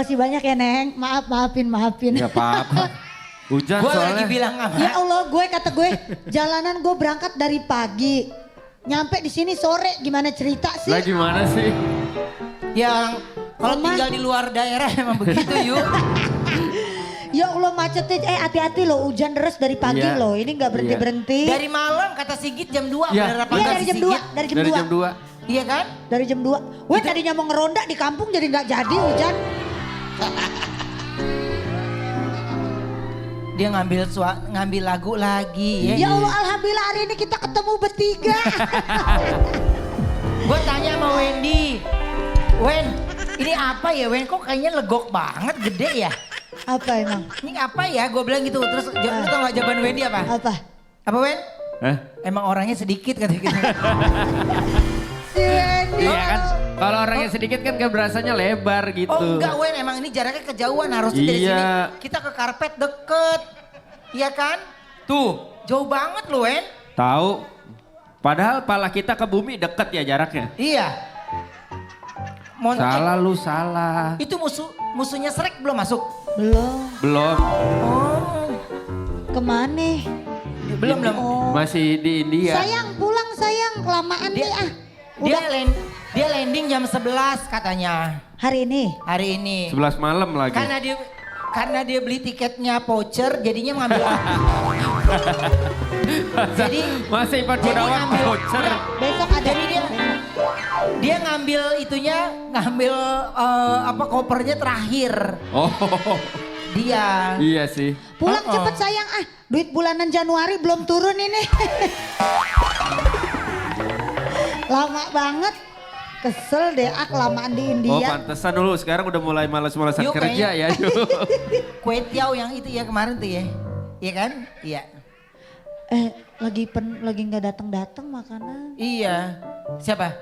kasih banyak ya Neng. Maafin. Gak apa-apa. Hujan Gue soalnya. lagi bilang apa? Ya Allah, kata gue jalanan gue berangkat dari pagi. Nyampe di sini sore, gimana cerita sih? Lah gimana sih? Yang kalau Mama. tinggal di luar daerah emang begitu yuk. Ya Allah macetnya, hati-hati loh, hujan deras dari pagi Iya. loh. Ini gak berhenti-berhenti. Dari malam kata Sigit jam 2. Iya. Bener apa Iya enggak dari si jam 2, Sigit? dari jam Dari 2. jam 2. Iya kan? Dari jam 2. Weh tadinya mau ngeronda di kampung jadi gak jadi hujan. Dia ngambil lagu lagi ya. Ya Allah alhamdulillah hari ini kita ketemu bertiga. Gue tanya sama Wendy. Wen, ini apa ya Wen? Kok kayaknya legok banget, gede ya? Apa emang? Ini apa ya? Gue bilang gitu. Terus lu tau gak jawaban Wendy apa? Apa? Apa Wen? Hah? Emang orangnya sedikit kata gitu. Si Wendy. Iya kan, kalau orangnya sedikit kan berasanya lebar gitu. Oh enggak Wen, emang ini jaraknya kejauhan. Harusnya dari Iya. sini kita ke karpet deket. Iya kan? Tuh, jauh banget lu Wen. Tahu. Padahal pala kita ke bumi deket ya jaraknya. Iya. Salah lu salah. Itu musuhnya Shrek belum masuk? Belum. Oh, Kemana? belum. Oh. Masih di India. Sayang pulang sayang, kelamaan nih ah. Dia landing jam 11 katanya Hari ini? hari ini. 11 malam lagi. Karena dia beli tiketnya voucher jadinya mengambil jadi Masih Ipan Gunawan ngambil- voucher. Besok ada. Jadi dia ngambil apa kopernya terakhir. Oh. Dia. Iya sih. Pulang Oh. cepet sayang ah. Duit bulanan Januari belum turun ini. Lama banget. Kesel deh ah kelamaan di Oh India. pantesan dulu sekarang udah mulai malas-malasan Yuk, kerja ya. Yuk. Kue tiaw yang itu ya kemarin tuh ya. Iya kan? Iya. Lagi nggak datang makanan. Iya. Siapa?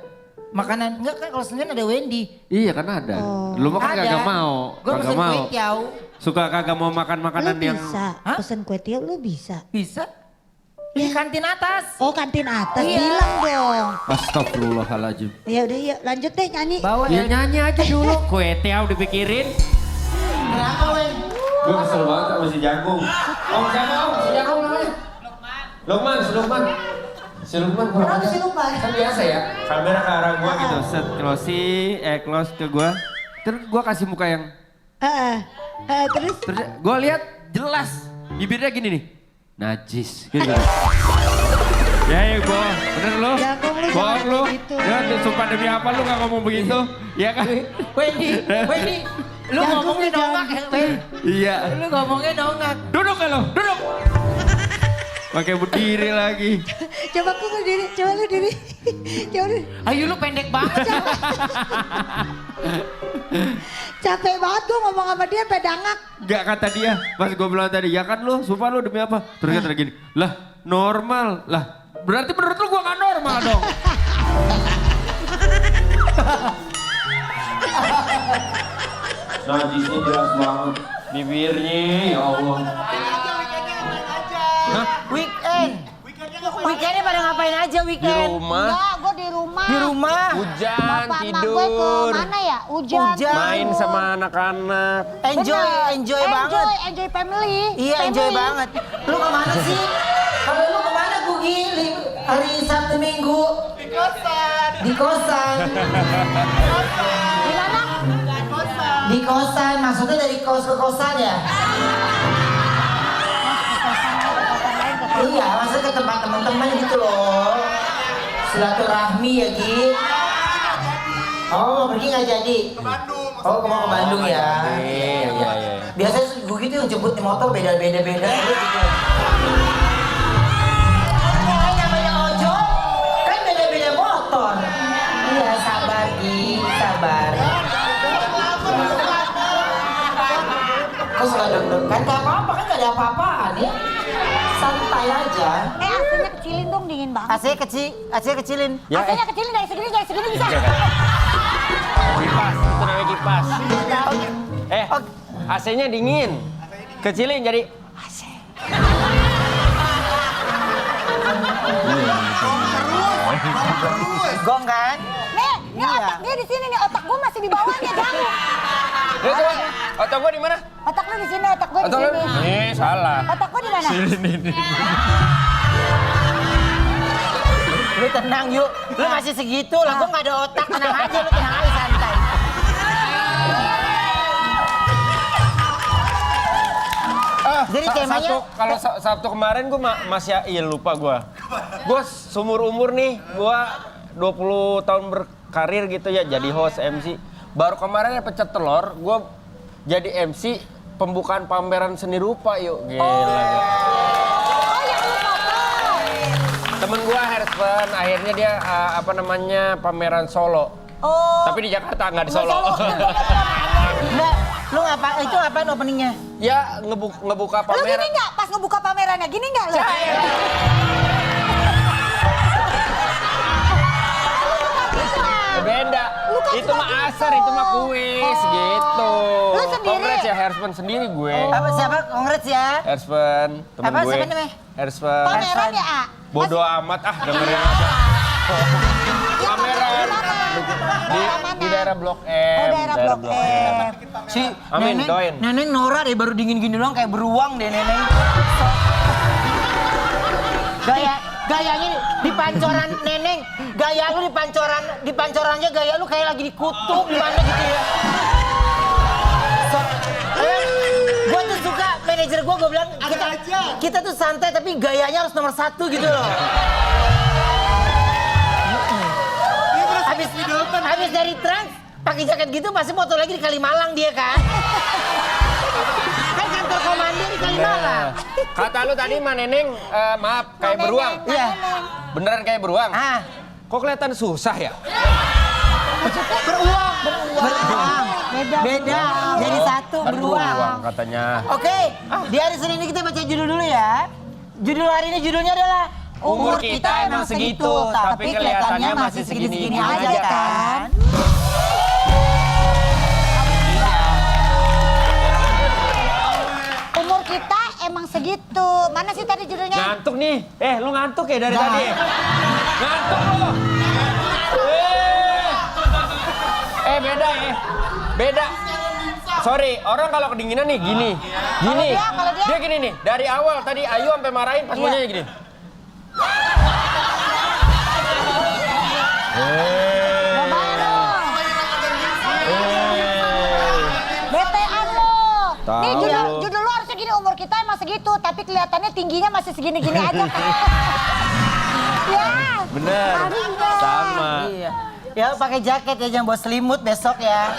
Makanan? Enggak kan kalau Senin ada Wendy. Iya kan ada. Oh. Lu mah kan Ada. kagak mau. Gue Kagak pesen mau. kue tiaw. Suka kagak mau makan Lu makanan yang bisa Hah? pesen kue tiaw lu bisa. Bisa? Di kantin atas. Oh kantin atas Iya. bilang dong. Astagfirullahaladzim. Ya udah yuk lanjut deh nyanyi. Bawa Ya ya. nyanyi aja dulu. Kue tiaw dipikirin. Kenapa Wen? Gue kesel banget sama si Jagung. Om siapa om? Si Jagung namanya? Lukman. Si Lukman kurang Kenapa aja. sih lupa? Kan biasa ya. Kamera ke arah gua gitu. Set close ke gua. Terus gua kasih muka yang. Terus Terus gua lihat jelas bibirnya gini nih. Najis. Gitu. Ya bohong. Bener lu? Jagung lu Bohong jangan lu. begitu. Ya sumpah demi apa lu gak ngomong begitu? Iya kan? Wendy. Lu Jagung ngomongnya lu jangan dongak ya Wen. Iya. Lu ngomongnya dongak. Duduk kan lo? Duduk. Pakai berdiri lagi. coba aku berdiri, coba lu diri. Coba lu. Ayo lu pendek banget. Capek banget gue ngomong sama dia pedangak. Gak kata dia, pas gue bilang tadi, ya kan lu, sumpah lu demi apa? Terus kata gini, lah normal, lah berarti menurut lu gue gak normal dong. Najisnya jelas banget, bibirnya ya Allah. Hah? Weekend. Weekendnya pada ngapain aja Di weekend? rumah, Enggak, gue di rumah. Di rumah. hujan, Bapak emak gue ke tidur, mana ya? Hujan. Hujan. main sama anak-anak. Enjoy banget. Enjoy family. Iya enjoy Family. banget. Lu kemana sih? Kalau lu kemana Gugi? Hari Sabtu Minggu? Di kosan. Di kosan. Di mana? Di kosan. Maksudnya dari kos ke kosan ya? Iya, maksudnya ke tempat teman-teman gitu loh. Silaturahmi ya Gi. Oh, pergi nggak jadi? Ke Bandung. Oh, mau ke Bandung ya? Iya. Biasanya Gugi tuh yang jemput di motor beda-beda gitu. Kan namanya ojol, kan beda-beda motor. Iya, sabar Gi, sabar. Kok suka deg-degan? Gak apa-apa kan gak ada apa-apaan ya. Santai aja. AC-nya kecilin dong, dingin banget. AC kecilin. Ya, AC-nya kecilin dari segini bisa. kipas, itu namanya kipas. AC-nya dingin. Kecilin jadi AC. Gong kan? Nih otak dia di sini nih, otak gue masih di bawahnya, jangan. Ya coba, otak gua di mana? Otak lu di sini, otak gue di Otak lu? sini. Salah. Otak gue di mana? Lu tenang yuk, lu masih segitu lah, gua nggak ada otak, tenang aja lu, tenang aja santai. Jadi temanya Kalau Sabtu kemarin gue masih iya lupa gue. Gue seumur umur nih, gue 20 tahun berkarir gitu ya jadi host MC. Baru kemarin ya pecah telur, gue jadi MC pembukaan pameran seni rupa yuk. Gila. Oh, yang lu foto. Temen gue Herspen, akhirnya dia pameran solo. Oh. Tapi di Jakarta nggak di Solo. enggak, lu itu ngapain openingnya? Ya ngebuka Lu gini pameran. nggak pas ngebuka pamerannya? Gini nggak lu? Beda. Itu mah asar, itu mah kuis gitu. Lu sendiri? Kongres ya Herspen sendiri gue. Apa siapa? Kongres ya? Herspen, temen Apa, gue. siapa namanya? Herspen. Pameran ya, A? Bodoh amat dengerin aja. Pameran di daerah Blok M. Oh, daerah Blok M. Si Amin, doain. Neneng Nora deh baru dingin gini doang kayak beruang deh Neneng. Gayanya di pancoran Neneng, gaya lu di pancorannya gaya lu kayak lagi dikutuk di mana gitu ya. Gua tuh suka manajer gua bilang kita tuh santai tapi gayanya harus nomor 1 gitu loh. Habis dari Trans pakai jaket gitu pasti foto lagi di Kalimalang dia kan. Kan kantor komando di Kalimalang. Kata lu tadi Mbak Neneng, maaf kayak beruang. Iya. Beneran kayak beruang? Ah, Kok kelihatan susah ya? beruang. Beda. Jadi satu beruang. Katanya. Oke, di hari Senin ini kita baca judul dulu ya. Judul hari ini judulnya adalah Umur kita emang segitu, tapi kelihatannya masih segini-segini aja kan? Umur kita emang segitu. Mana sih tadi judulnya? Ngantuk nih. Lu ngantuk ya dari tadi? Ngantuk lu. Beda ya. Beda. Sorry, orang kalau kedinginan nih gini. Kalau dia? Dia gini nih. Dari awal tadi Ayu sampai marahin pas punyanya gini. Gak main lo. Betean lo. Tahu Nih lu. judul lo harusnya gini, umur kita emang segitu, tapi kelihatannya tingginya masih segini-gini aja kan. Ya. Bener. Sama. Iya. Ya pakai jaket ya, jangan bawa selimut besok ya.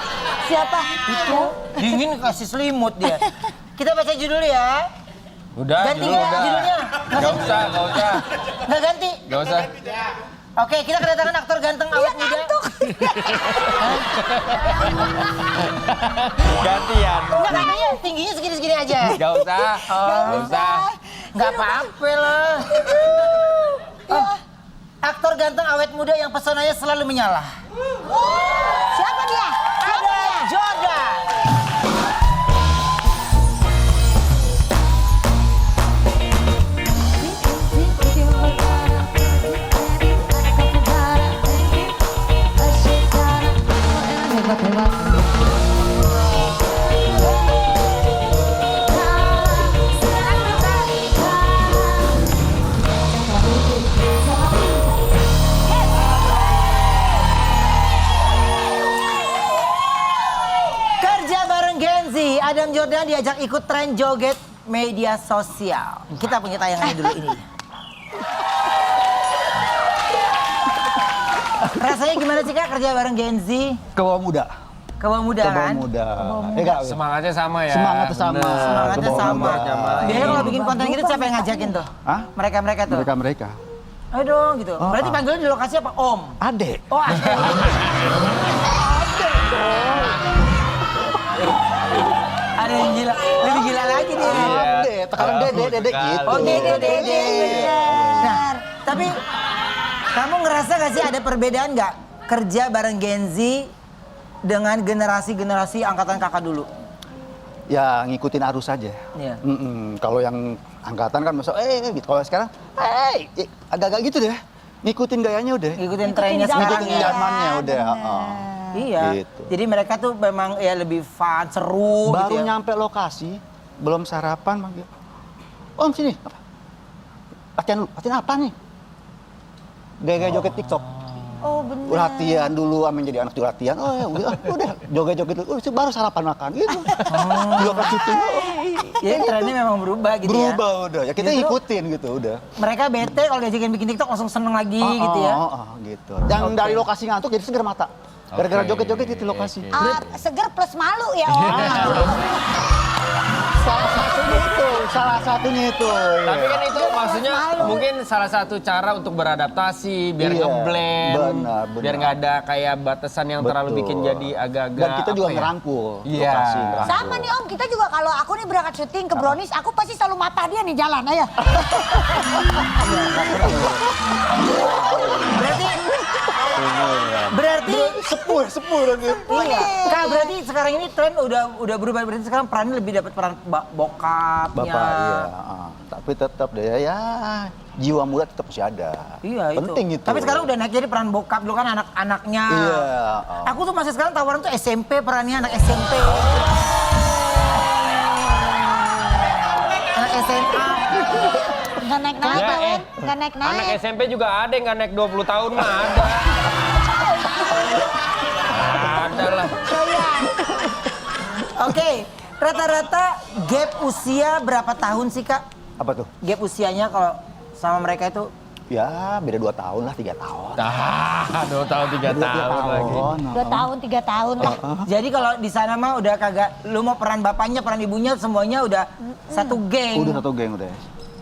Siapa? Itu dingin kasih selimut dia. Kita baca judul ya. Udah, Ganti judul nggak udah. judulnya? Gak usah. Nggak ganti. Gak usah. Oke, kita kedatangan aktor ganteng awet muda. Gantian. Enggak, katanya tingginya segini-segini aja. Gak usah. Gak usah. Nggak apa-apa lah. Aktor ganteng awet muda yang pesonanya selalu menyala. Siapa dia? Ada Jordan. Kerja bareng Gen Z, Adam Jordan diajak ikut tren joget media sosial. Kita punya tayangannya dulu ini. Rasanya gimana sih Kak kerja bareng Gen Z? Kebawa muda. Kebawa muda kan? Muda. Enggak, Semangatnya sama ya. semangatnya sama. Bener. Semangatnya Kebawa sama. muda. Biasanya kalau bikin konten gitu siapa yang ngajakin tuh? Hah? Mereka-mereka tuh? Mereka. Ayo dong gitu. Oh, Berarti panggilnya di lokasi apa? Om? Adek. Oh ada. Ada yang gila. Lebih gila lagi dia. Adek, tekanan dede gitu. Oh dede. Nah, tapi kamu ngerasa gak sih ada perbedaan gak kerja bareng Gen Z dengan generasi-generasi angkatan kakak dulu? Ya ngikutin arus aja. Iya. Kalau yang angkatan kan masuk gitu. Kalau sekarang agak-agak gitu deh. Ngikutin gayanya udah. Ngikutin trennya sekarang Ngikutin ya. zamannya udah. Bener. Iya. Gitu. Jadi mereka tuh memang ya lebih fun, seru Baru gitu ya. nyampe lokasi, belum sarapan manggil. Om sini, apa? Latihan apa nih? Gaya-gaya joget TikTok. Oh bener. Latihan dulu, amin jadi anak juga latihan. Oh ya udah, joget-joget dulu. Baru sarapan makan gitu. Dua pas syuting. Jadi trennya memang berubah gitu ya. Berubah udah. Ya kita Justru ngikutin gitu udah. mereka bete kalau diajakin bikin TikTok langsung seneng lagi gitu ya. Gitu. Yang dari lokasi ngantuk jadi seger mata. Gara-gara joget-joget di lokasi. Seger plus malu ya Om. Salah satunya itu. Tapi kan itu maksudnya mungkin salah satu cara untuk beradaptasi biar Iya, ngeblend, benar. biar nggak ada kayak batasan yang terlalu Betul. bikin jadi agak-agak. Dan kita juga apa ya? ngerangkul Iya. lokasi, ngerangkul. Sama nih Om, kita juga kalau aku nih berangkat syuting ke Brownies, aku pasti selalu mata dia nih jalan, ayo. Berarti Sepur nanti. iya. Kak, berarti sekarang ini tren udah berubah. Berarti sekarang perannya lebih dapat peran bokapnya. Bapak, iya. Tapi tetap deh ya, jiwa muda tetap masih ada. Iya Penting itu. Tapi sekarang udah naik jadi peran bokap dulu kan anak-anaknya. Iya. Aku tuh masih sekarang tawaran tuh SMP, perannya anak SMP. Anak SMA. Nggak naik-naik Ya, ya, Wen. Nggak naik-naik. Anak SMP juga ada yang nggak naik 20 tahun mah ada. Ada lah. Oke, rata-rata gap usia berapa tahun sih Kak? Apa tuh? Gap usianya kalau sama mereka itu Ya beda 2 tahun lah, 3 tahun. 2 tahun 3 tahun lagi. 2 tahun, 3 tahun lah. jadi kalau di sana mah udah kagak lu mau peran bapaknya, peran ibunya semuanya udah satu geng. Udah satu geng udah.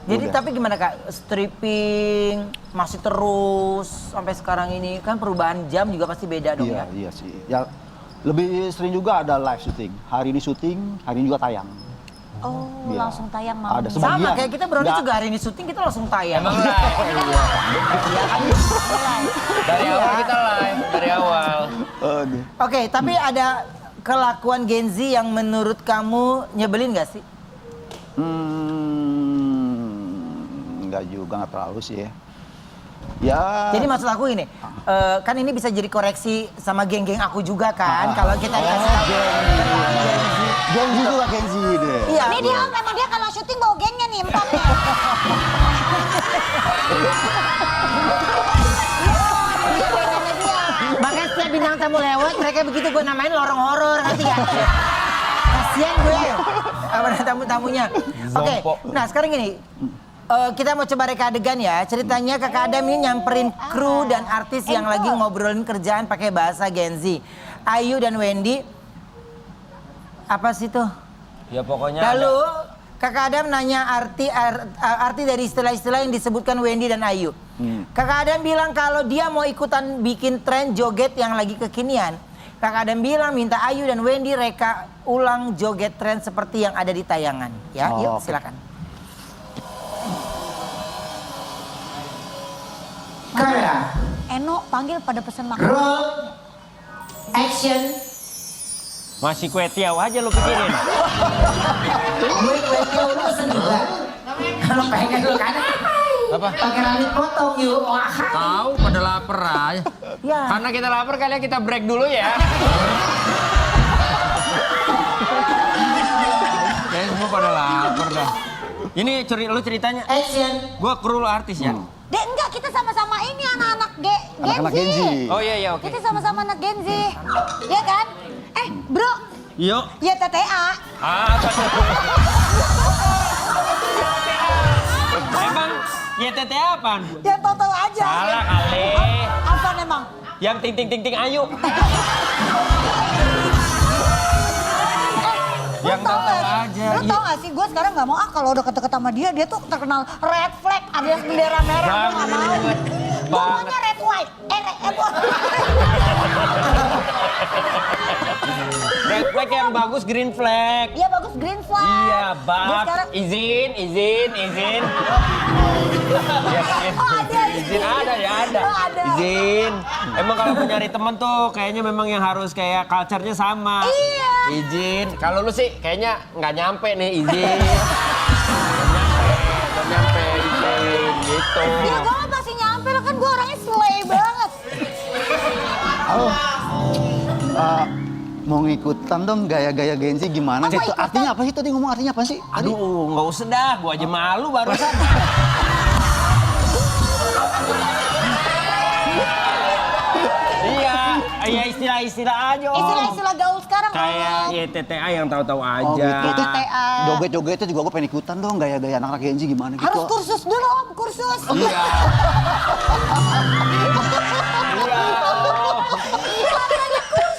Jadi Udah. tapi gimana Kak? Stripping masih terus sampai sekarang ini kan perubahan jam juga pasti beda dong Iya, ya. iya sih. Ya lebih sering juga ada live syuting. Hari ini syuting, hari ini juga tayang. Oh, Iya. langsung tayang malam. Ada ini. Sama sebagian. kayak kita Brownies Nggak. juga hari ini syuting kita langsung tayang. Emang live. Dari awal kita live, dari awal. Aduh. Oke, tapi ada kelakuan Gen Z yang menurut kamu nyebelin gak sih? Enggak juga, nggak terlalu sih ya. Ya. Jadi maksud aku ini, kan ini bisa jadi koreksi sama geng-geng aku juga kan, kalau kita dikasih tahu. Gen Z juga Gen Z deh. Iya. Ini dia Om, emang dia kalau syuting bawa gengnya nih, empatnya. Makanya setiap bintang tamu lewat, mereka begitu gue namain lorong horor, ngerti gak? Kasian gue sama tamu-tamunya. Oke, Zompo. nah sekarang gini, kita mau coba reka adegan ya. Ceritanya Kakak Adam ini nyamperin kru dan artis yang lagi ngobrolin kerjaan pakai bahasa Gen Z. Ayu dan Wendy, apa sih tuh? Ya pokoknya Lalu Kakak Adam nanya arti dari istilah-istilah yang disebutkan Wendy dan Ayu. Kakak Adam bilang kalau dia mau ikutan bikin tren joget yang lagi kekinian. Kakak Adam bilang minta Ayu dan Wendy reka ulang joget tren seperti yang ada di tayangan. Ya, Oh, yuk oke. silakan. Kamera, Eno panggil pada pesan makan. roll, action. masih kue tiaw aja lu pikirin. Gue lu pesen juga. Kalau pengen lu kan. Apa? Pakai rambut potong yuk. Wah. Tahu pada lapar aja. Ya. Karena kita lapar kali ya kita break dulu ya. Kayaknya semua pada lapar dah. Ini lu ceritanya. Action. Gua kru lu artis ya. Dek enggak, kita sama-sama ini anak-anak Anak-anak Gen Z. Oh iya iya oke. Kita sama-sama anak Gen Z. Iya kan? Bro, Yuk. ya TTA. Apa tuh? Emang YTT apaan? Ya tahu-tahu aja. Salah kali. Apa emang? Yang ting ting ting ting ayu. Yang tahu aja. Lu tau gak sih, gue sekarang gak mau kalau udah deket-deket sama dia dia tuh terkenal red flag, ada yang bendera merah, gue gak mau. Banget. Gue maunya red white, Red flag yang bagus green flag. Iya bagus green flag. Iya, Gue bab. sekarang, Izin. Iya, Oh, ada. izin ada ya ada. Oh, ada. Izin. Emang kalau mau nyari temen tuh kayaknya memang yang harus kayak culture-nya sama. Iya. Izin. Kalau lu sih kayaknya nggak nyampe nih izin. Nggak nyampe izin gitu. ya gue masih nyampe lah kan gue orangnya slay banget. ikutan dong gaya-gaya Gen Z gimana Apa gitu. ikutan? Artinya apa sih tadi ngomong artinya apa sih? Tadi? Aduh, nggak usah dah, gua aja malu barusan. Iya istilah-istilah aja Om. Istilah-istilah gaul sekarang. Kayak Om. YTTA yang tahu-tahu Oh aja. gitu. YTTA. Joget-jogetnya juga gue pengen ikutan dong gaya-gaya anak-anak Gen Z gimana gitu. Harus kursus dulu Om, kursus. Iya. Iya.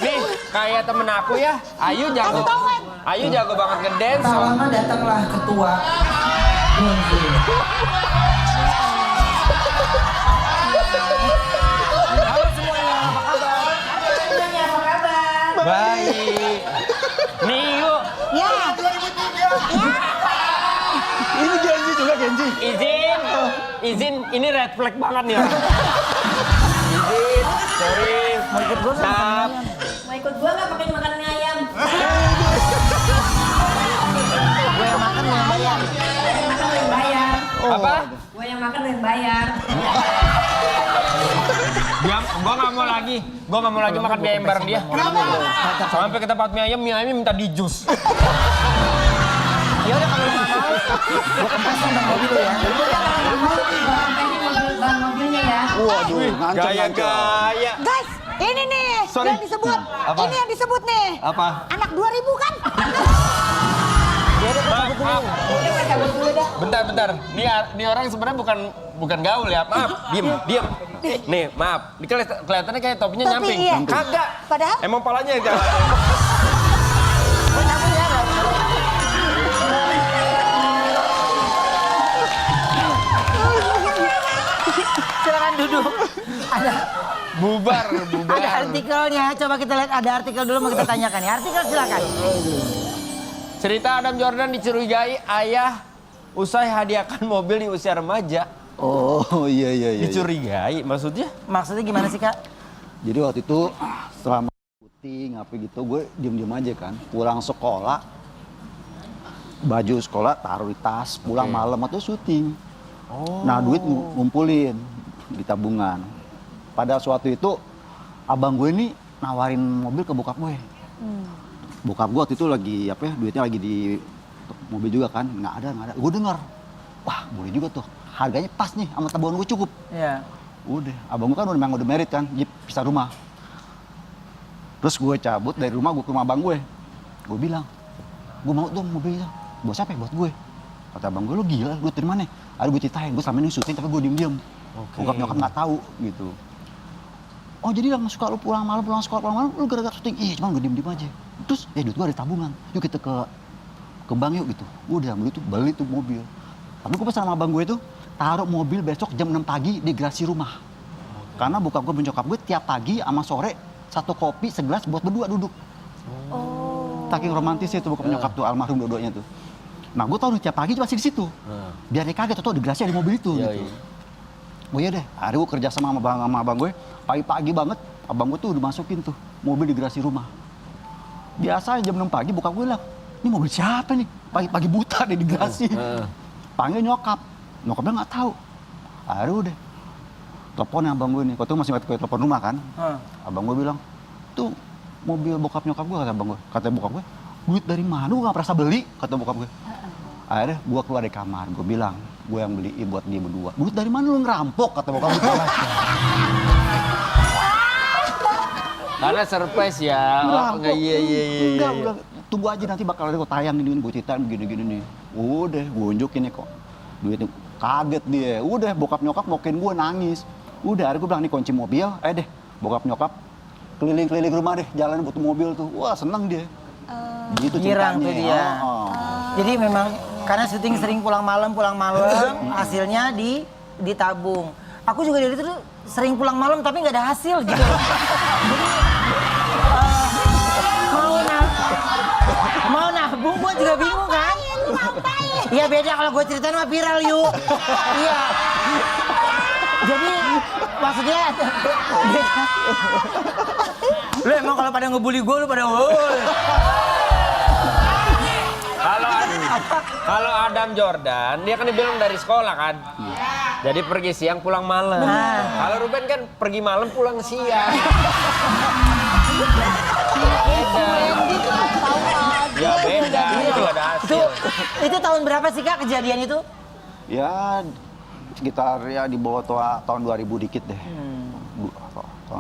Nih, kayak temen aku ya, Ayu jago. Kasih tahu, Em. Ayu jago banget ngedance. Tak lama datanglah ketua. Halo semuanya, apa kabar? Baik. Nih yuk, Ya. Ini Gen Z juga Gen Z. izin, ini red flag banget nih orang. Izin, sorry. Mau ikut gue Stop. Mau ikut gua nggak pakai makan mie ayam? Gue yang makan yang bayar. Yang makan yang bayar. Apa? Gua yang makan yang bayar. Gua nggak mau lagi. Gua nggak mau lagi makan mie ayam bareng dia. Sampai ke tempat mie ayamnya minta di jus. Ya udah kalau lu nggak mau, gue kempasin bang mobil lu ya. Ban mobilnya ya. Waduh, ngancam. Gaya-gaya. Guys, ini nih Sorry. yang disebut. Apa? Ini yang disebut nih. Apa? Anak 2000 kan? Maaf. Bentar. Nih orang sebenarnya bukan gaul ya. Maaf, diem. Nih, maaf. Ini kelihatannya kayak topinya Topi, nyamping. iya. Kagak. Padahal? Emang palanya yang jalan. Silakan duduk. Ada Bubar. artikelnya. Coba kita lihat ada artikel dulu mau kita tanyakan ya. Artikel silakan. Cerita Adam Jordan dicurigai ayah usai hadiahkan mobil di usia remaja. Oh iya. Dicurigai maksudnya? Maksudnya gimana sih kak? Jadi waktu itu selama syuting apa gitu gue diem-diem aja kan. Pulang sekolah, baju sekolah taruh di tas, pulang malam atau syuting. Nah duit ngumpulin di tabungan. Pada suatu itu abang gue ini nawarin mobil ke bokap gue. Bokap gue waktu itu lagi apa ya, duitnya lagi di mobil juga kan, nggak ada. Gue dengar, wah boleh juga tuh, harganya pas nih sama tabungan gue cukup. Iya. Udah, abang gue kan memang udah merit kan, dia pisah rumah. Terus gue cabut dari rumah, gue ke rumah abang gue. Gue bilang, gue mau dong mobilnya. Buat siapa ya? Buat gue. Kata abang gue, lo gila, duit dari mana? Ada gue ceritain, gue selama ini syuting tapi gue diem-diem. Bokap nyokap nggak tahu gitu. Oh jadi yang suka lu pulang malam, pulang sekolah, lu gara-gara syuting. Iya, cuma gue diem-diem aja. Terus, duit gue ada tabungan. Yuk kita ke bank yuk gitu. Udah, beli tuh mobil. Tapi gue pesan sama abang gue itu, taruh mobil besok jam 6 pagi di garasi rumah. Karena bokap gue mencokap gue tiap pagi sama sore satu kopi segelas buat berdua duduk. Saking romantis itu bokap nyokap tuh almarhum dua-duanya tuh. Nah gue tau nih tiap pagi pasti di situ. Biar dia kaget tuh di garasi ada mobil itu gitu. Oh iya deh, hari gue kerja sama abang gue, pagi-pagi banget abang gue tuh udah masukin tuh mobil di garasi rumah. Biasa jam 6 pagi bokap gue bilang, ini mobil siapa nih? Pagi-pagi buta deh di garasi. Panggil nyokapnya nggak tahu. Akhirnya udah, telepon abang gue nih, waktu itu masih pakai telepon rumah kan. Abang gue bilang, tuh mobil bokap nyokap gue, kata abang gue. Kata bokap gue, duit dari mana? Gue nggak pernah beli, kata bokap gue. Akhirnya gue keluar dari kamar, gue bilang, gue yang beliin buat dia berdua. Duit dari mana lu ngerampok, kata bokap gue. Karena surprise ya. Ngerampok. Iya. Enggak, udah. Tunggu aja nanti bakal ada gue tayang ini, gue ceritain begini-gini nih. Udah, gue unjukin nih kok. Duitnya kaget dia. Udah, bokap nyokap mokin gue nangis. Udah, akhirnya gue bilang, nih kunci mobil. Deh, bokap nyokap keliling-keliling rumah deh, jalan butuh mobil tuh. Wah, seneng dia. Gitu Girang ceritanya. tuh dia. Jadi memang karena syuting sering pulang malam, hasilnya ditabung. Aku juga dari itu tuh sering pulang malam tapi nggak ada hasil gitu. Jadi mau nabung gue juga bingung kan. Iya beda kalau gue ceritain mah viral yuk. Iya. Jadi maksudnya beda. Lu emang kalau pada ngebully gue lu pada Kalau Adam Jordan, dia kan dibilang dari sekolah kan. Jadi pergi siang pulang malam. Kalau Ruben kan pergi malam pulang siang. Wendy tuh tahu aja. Ya beda, itu ada Itu hasil. itu tahun berapa sih Kak kejadian itu? Ya sekitar ya di bawah tahun 2000 dikit deh.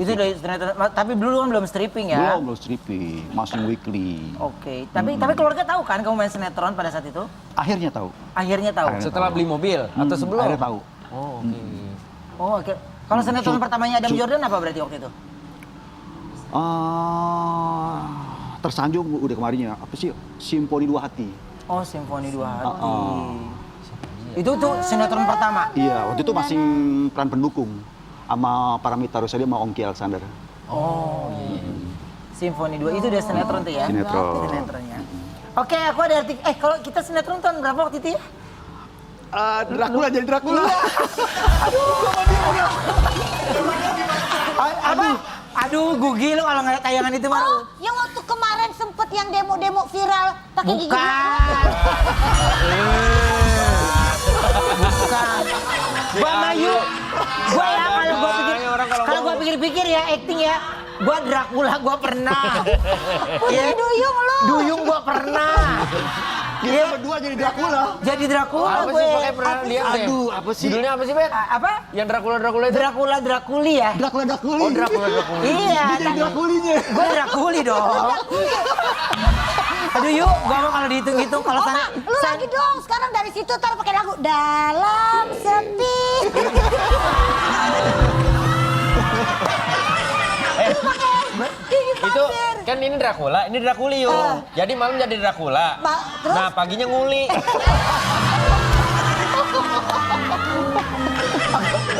Itu dari sinetron, tapi dulu kan belum stripping ya? Belum stripping, masih weekly. Oke, tapi keluarga tahu kan kamu main sinetron pada saat itu? Akhirnya tahu. Akhirnya tahu. Akhirnya Setelah beli mobil atau sebelum? Akhirnya tahu. Oh, oke. Oh, oke. Kalau sinetron pertamanya Adam Jordan apa berarti waktu itu? Tersanjung udah kemarinnya. Apa sih? Simponi Dua Hati. Oh, Simfoni Dua Hati. Itu tuh sinetron pertama. Iya, waktu itu masih peran pendukung sama Paramita Rusady sama Ongki Alexander. Oh, iya. Simfoni 2 itu udah sinetron tuh ya? Sinetron. Sinetronnya. Oke, aku ada arti. Kalau kita sinetron tahun berapa waktu itu ya? Dracula jadi Dracula. Aduh, Gugi lu kalau ngeliat tayangan itu mah. Oh, yang waktu kemarin sempet yang demo-demo viral pakai gigi. Bukan. Bukan. Gua Mayu. Gua ya kalau gua pikir-pikir ya acting ya. Gua Dracula gua pernah. Putri Duyung lu. Duyung gua pernah. Kita berdua jadi Dracula. Jadi Dracula Apa gue. sih pakai pernah lihat deh? Aduh, apa sih? Judulnya apa sih, Bet? Apa? Yang Dracula itu? Draculi ya? Dracula. Oh, Dracula. Iya. Dia jadi Draculinya. Gue Draculi dong. Aduh yuk, gua mau kalau dihitung-hitung kalau sana. Lu lagi dong, sekarang dari situ ntar pakai lagu Dalam Sepi. Itu kan ini Dracula, ini Draculium. Jadi malam jadi Dracula. Terus? Nah, paginya nguli.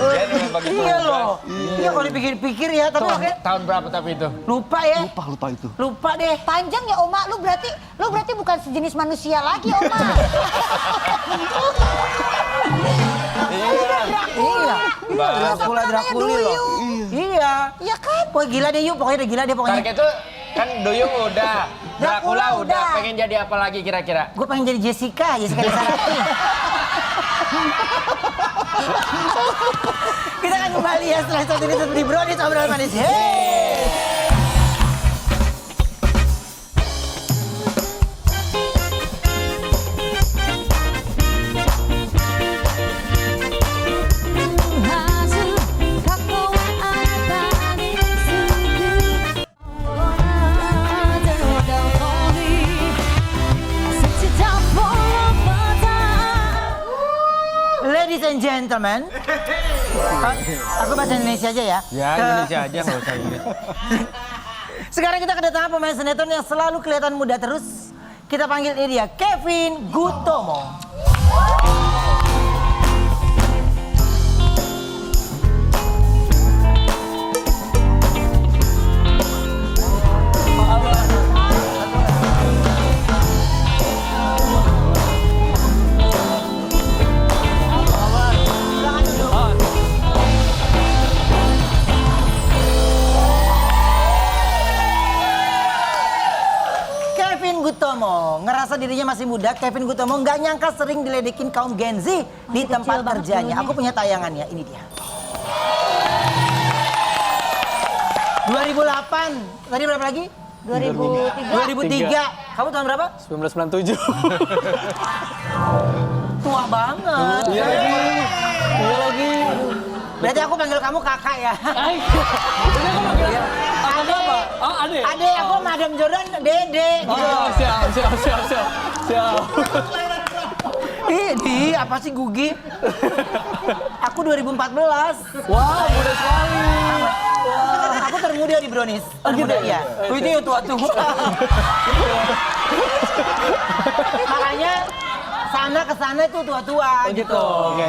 Jadi pagi Iya loh. Iya kalau dipikir-pikir ya, tapi oke. Tahun berapa tapi itu? Lupa ya. Lupa itu. Lupa deh. Panjang ya Oma, lu berarti bukan sejenis manusia lagi Oma. Iya. Draculi loh. Iya. Iya kan? Wah gila deh yuk, pokoknya udah gila deh pokoknya. Target itu kan Duyung udah, Dracula udah. udah. Pengen jadi apa lagi kira-kira? Gue pengen jadi Jessica Desarati. Kita akan kembali ya setelah satu ini tetap di Brownies obrolan manis. Hey! Ladies and gentlemen, aku bahasa Indonesia aja ya. Ya, Indonesia aja nggak usah Inggris. Sekarang kita kedatangan pemain sinetron yang selalu kelihatan muda terus. Kita panggil ini dia, Kevin Gutomo. Kevin Gutomo, ngerasa dirinya masih muda, Kevin Gutomo nggak nyangka sering diledekin kaum Gen Z di tempat kerjanya. Aku punya tayangannya, ini dia. 2008, tadi berapa lagi? 2003. Kamu tahun berapa? 1997. Tua banget. Iya lagi. Berarti aku panggil kamu kakak ya? Kakak apa? Oh, adek. Adek, aku Madam Jordan, Dede. Gitu. Oh, siap. Di apa sih Gugi? Aku 2014. Wah, muda sekali. Aku termuda di Brownies. Termuda ya. Itu yang tua-tua. Makanya sana ke sana itu tua-tua gitu. Oke.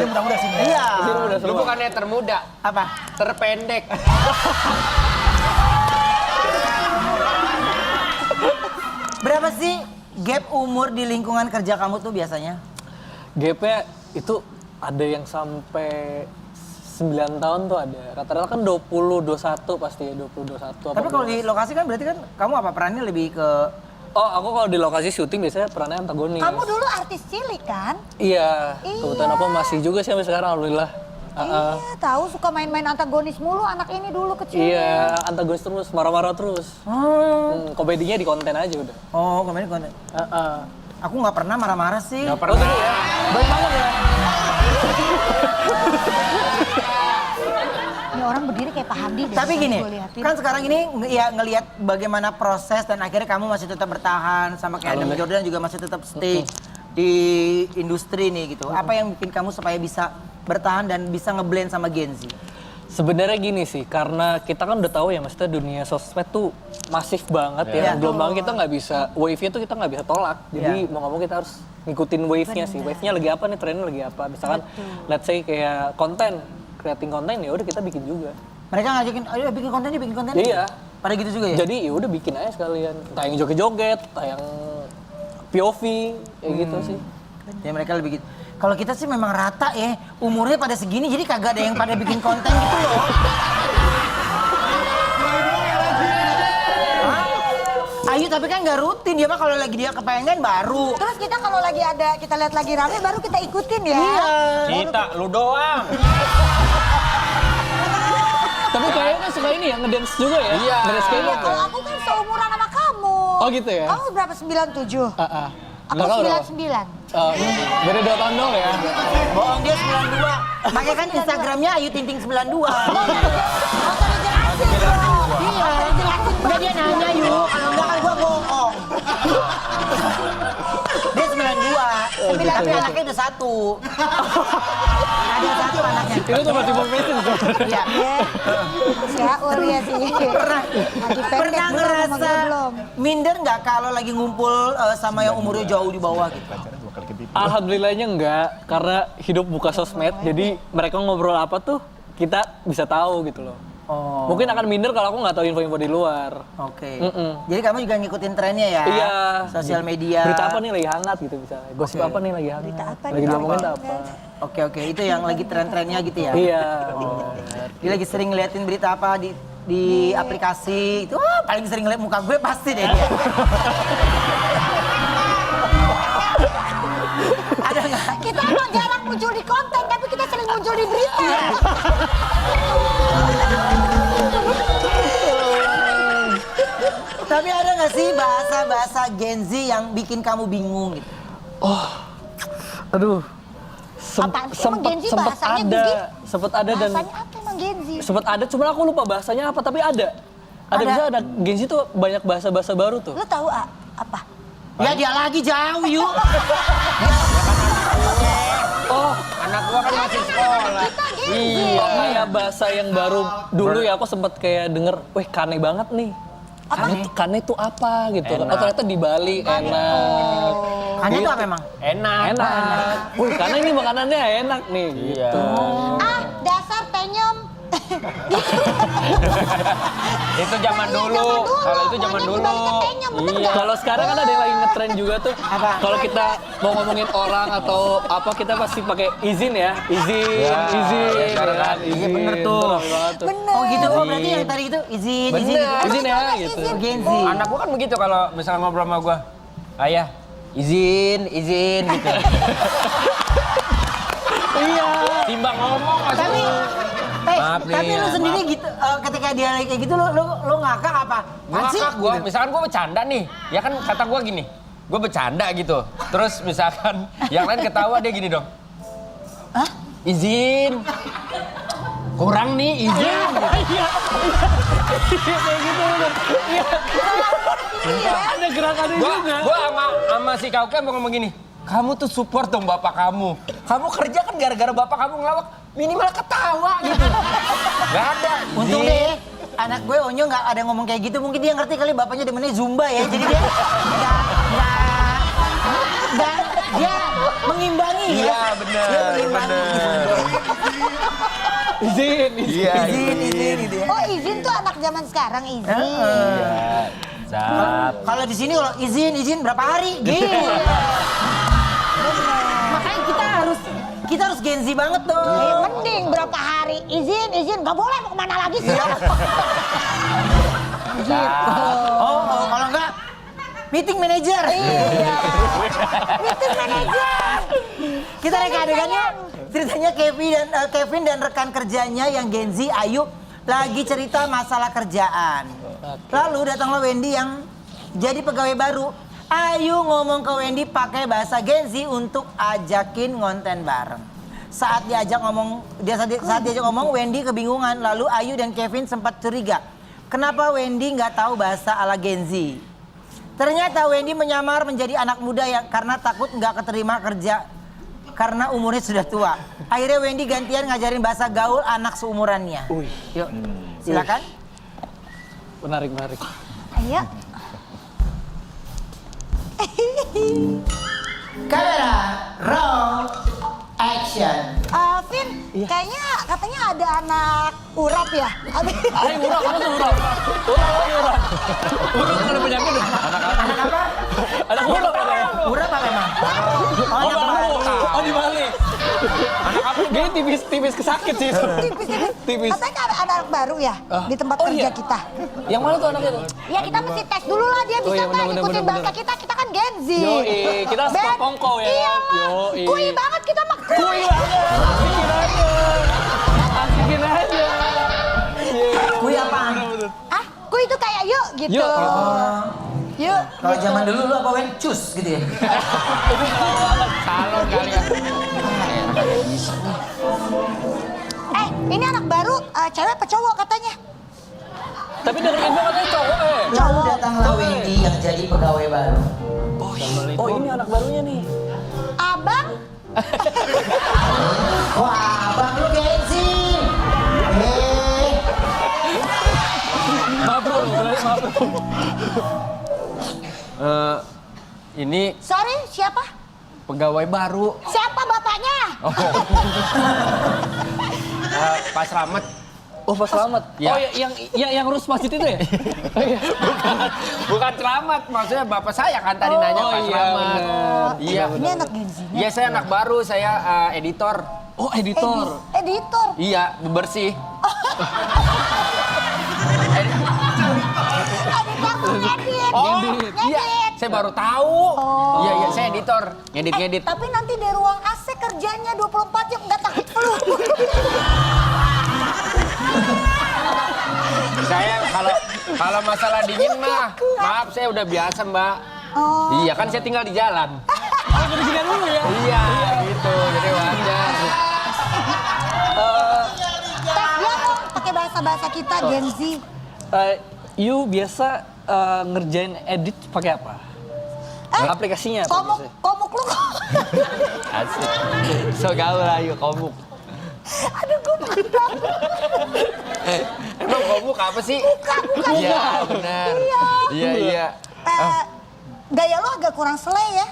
Mudah-mudah sini. Iya. Lu bukannya termuda, Apa? terpendek. Berapa sih gap umur di lingkungan kerja kamu tuh biasanya? GP itu ada yang sampai 9 tahun tuh ada. Rata-rata kan 20, 21 pasti ya, 20, 21. Tapi kalau di lokasi kan berarti kan kamu apa perannya lebih ke... Oh, aku kalau di lokasi syuting biasanya perannya antagonis. Kamu dulu artis cilik kan? Iya, kebetulan aku masih juga sih sampai sekarang alhamdulillah. Iya, tahu suka main-main antagonis mulu anak ini dulu kecil. Iya, antagonis terus, marah-marah terus. Komedinya di konten aja udah. Oh, kemarin konten. Aku nggak pernah marah-marah sih. Nggak pernah ya. Baik banget ya. Ini orang berdiri kayak Pak Hadi deh. Tapi gini, gua liatin. kan sekarang ini ya ngelihat bagaimana proses dan akhirnya kamu masih tetap bertahan sama kayak Adam Jordan juga masih tetap stay di industri nih gitu. Apa yang bikin kamu supaya bisa bertahan dan bisa ngeblend sama Gen Z? Sebenarnya gini sih, karena kita kan udah tahu ya, maksudnya dunia sosmed tuh masif banget ya. Gelombang kita nggak bisa, wave-nya tuh kita nggak bisa tolak. Jadi mau ngomong kita harus ngikutin wave-nya sih. Wave-nya lagi apa nih, trennya lagi apa. Misalkan, let's say kayak konten, creating konten ya udah kita bikin juga. Mereka ngajakin, ayo bikin konten nih, bikin konten. Iya. Pada gitu juga ya? Jadi ya udah bikin aja sekalian. Entah yang joget-joget, entah yang POV, kayak gitu sih. Ya mereka lebih gitu. Kalau kita sih memang rata ya, umurnya pada segini jadi kagak ada yang pada bikin konten gitu loh. Hah? Ayu tapi kan nggak rutin, dia mah kalau lagi dia kepengen baru. Terus kita kalau lagi ada, kita lihat lagi rame baru kita ikutin ya. Iya. Kita, lu doang. Tapi kayaknya kan suka ini ya, ngedance juga ya? Iya. Ngedance kayak gitu. Kalau aku kan seumuran sama kamu. Oh gitu ya? Kamu berapa? 97? Aku Nggak tahu dong. 99. Oh, iya. Beda 2 tahun dong ya? Bohong dia 92. Makanya kan Instagramnya Ayu Tinting 92. Nggak usah dijelasin dong. Iya, dijelasin Udah dia nanya yuk, kalau enggak kan gua bohong. Dia 92, tapi anaknya udah 1. Ada 1 anaknya. Itu tuh masih profesional sebenarnya. Iya. Masih haur ya sih. Pernah ngerasa minder nggak kalau lagi ngumpul sama yang umurnya jauh di bawah gitu? Alhamdulillahnya enggak, karena hidup buka sosmed, jadi mereka ngobrol apa tuh kita bisa tahu gitu loh. Oh. Mungkin akan minder kalau aku nggak tahu info-info di luar. Oke. Jadi kamu juga ngikutin trennya ya? Iya. Sosial media. Berita apa nih lagi hangat gitu misalnya. Gosip apa nih lagi hangat. Berita apa lagi nih? diomongin apa. Oke, itu yang lagi tren-trennya gitu ya? Iya. Dia lagi sering ngeliatin berita apa di aplikasi itu, paling sering ngeliat muka gue pasti deh dia. Ada nggak? Kita emang jarang muncul di konten, tapi kita sering muncul di berita. Tapi ada nggak sih bahasa-bahasa Gen Z yang bikin kamu bingung gitu? Aduh. Apaan sih emang Gen Z bahasanya ada, begitu? sempet ada dan Bahasanya apa emang Gen Z? sempet ada, cuma aku lupa bahasanya apa, tapi ada. Ada bisa ada Gen Z tuh banyak bahasa-bahasa baru tuh. Lu tahu apa? Ya dia lagi jauh yuk. Oh, Anak gua kan masih sekolah. Kita Gen Z. iya, kayak bahasa yang baru dulu ya aku sempet kayak denger, weh kane banget nih. Kane tuh apa gitu. Oh ternyata di Bali enak. Hanya itu apa emang? Enak. Enak. Wih, karena ini makanannya enak nih gitu. Dasar penyom. Itu zaman dulu. Kalau itu zaman Monyet dulu. dibalik ke penyom, bener Iya. nggak? Kalau sekarang kan ada yang lagi ngetren juga tuh. Kalau kita mau ngomongin orang atau apa kita pasti pakai izin ya. Izin. sekarang kan. Izin. Iya, bener tuh. Rame banget tuh. Bener. Oh gitu, oh berarti yang tadi itu izin Bener, gitu. izin ya gitu. Gen Z. Anak gua kan begitu kalau misalnya ngobrol sama gua. Ayah, izin gitu. Iya. Timbang ngomong masih. Maaf nih, Tapi lu ya, sendiri gitu, ketika dia kayak gitu lu ngakak apa? Gua ngakak gua, misalkan gua bercanda nih, ya kan kata gua gini, gua bercanda gitu. Terus misalkan yang lain ketawa dia gini dong. Hah? Izin. Kurang nih izin. Iya. Kayak gitu. Iya. Ada gerakannya juga. Gua sama si Kauke mau ngomong gini. Kamu tuh support dong bapak kamu. Kamu kerja kan gara-gara bapak kamu ngelawak. Minimal ketawa gitu. Gak ada. Untung deh, anak gue Onyo nggak ada ngomong kayak gitu. Mungkin dia ngerti kali bapaknya demennya Zumba ya. Jadi dia dia mengimbangi ya. Iya bener. Dia mengimbangi. Izin. Iya. Izin gitu ya. Oh izin tuh anak zaman sekarang izin. Zap. Kalau di sini kalau izin berapa hari? Gitu. Makanya kita harus Gen Z banget dong. Mending berapa hari izin nggak boleh mau kemana lagi sih? Gitu. Oh, kalau enggak Meeting manager. Iya. Meeting manager. Kita reka adegannya. Ceritanya Kevin dan rekan kerjanya yang Gen Z, Ayu, lagi cerita masalah kerjaan. Lalu datanglah Wendy yang jadi pegawai baru. Ayu ngomong ke Wendy pakai bahasa Gen Z untuk ajakin ngonten bareng. Saat diajak ngomong, Wendy kebingungan. Lalu Ayu dan Kevin sempat curiga. Kenapa Wendy nggak tahu bahasa ala Gen Z? Ternyata Wendy menyamar menjadi anak muda yang karena takut nggak keterima kerja karena umurnya sudah tua. Akhirnya Wendy gantian ngajarin bahasa gaul anak seumurannya. Yuk, silakan. Menarik. Ayo. Kamera, roll, action. Vin, kayaknya katanya ada anak urap ya? Ayo urap, apa tuh urap? Urap. Urap kan ada penyakit. Anak apa? Anak urap apa ya? Urap apa emang? Oh, baru. Oh, dibalik. Anak apa? Dia tipis kesakit sih itu. Tipis. Katanya ada anak baru ya di tempat kerja kita. Yang mana tuh anaknya tuh? Ya kita mesti tes dulu lah dia bisa iya, nggak bener, ikutin bener, bahasa bener. kita kan Gen Z. Yoi, kita harus Ben, kongko ya. Iya lah, Yoi. kui banget kita mah Kui banget. Asikin aja. Kui apaan? Ah, kui itu kayak yuk gitu. Yuk, gitu. Yuk. Kalau zaman dulu lu apa Wen? Cus gitu ya? Salon kalian. Ini anak baru, cewek apa cowok katanya? Tapi dari info katanya cowok Lalu datanglah Wendy yang jadi pegawai baru. Oh ini anak barunya nih. Abang? Wah, abang lu Gen Z. Maaf bro. Ini Sorry, siapa? pegawai baru. Siapa bapaknya? Pak Slamet. Oh Pak Slamet. Ya. Oh yang urus masjid itu ya? Bukan Slamet, maksudnya bapak saya kan tadi nanya Oh, Pak iya, Slamet. bener. Iya. Ini anak Gen Z. Iya, saya anak baru, saya editor. Oh editor. Editor. Iya, bersih. Editor tuh ngedit. Oh, Ngedit. iya. Saya baru tahu. Oh. Iya, saya editor. Ngedit. Tapi nanti di ruang AC kerjanya 24 jam nggak takut flu. Saya kalau masalah dingin mah, maaf saya udah biasa, Mbak. Oh. Iya, kan saya tinggal di jalan. Oh di sini dulu ya? Iya, gitu. Jadi wajar. Tes dia dong pakai bahasa kita Gen Z. You biasa ngerjain edit pakai apa? Aplikasinya apa? biasanya? Komuk lu. Asik. So gaul ayo komuk. Aduh gue mantap. Emang komuk apa sih? Bukan. Iya, benar. Iya. Gaya lu agak kurang slay ya.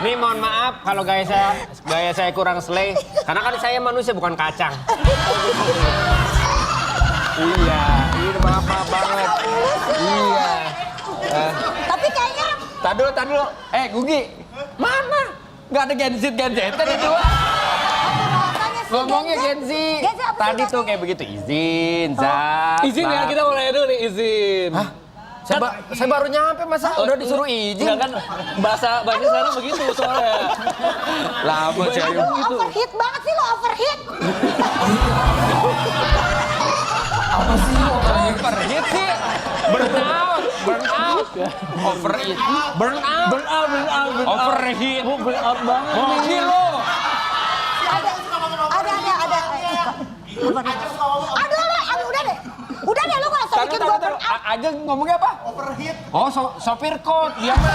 Nih mohon maaf kalau gaya saya kurang slay. Karena kan saya manusia bukan kacang. Iya, ini maaf banget. Iya. Tapi kayaknya Tar dulu. Gugi. Mana? Gak ada Gen Z tadi dua. bahasanya sih Ngomongnya Gen Z. Gen Z apa sih Tadi tuh bahasanya? kayak begitu izin, Zak. Izin ya, kita mulai dulu nih izin. Hah? Saya baru nyampe masa udah disuruh izin. Enggak kan bahasa sekarang begitu soalnya. Lama sih ayo. Lu overheat banget sih lo overheat. Overheat sih. Burnout. Overheat. Burnout. Overheat. Burnout banget. Mobil lo. Ada. Aduh, udah deh lu gak usah bikin gue burn out. Aja ngomongnya apa? Overheat. Oh, sopir kot. Dia mah.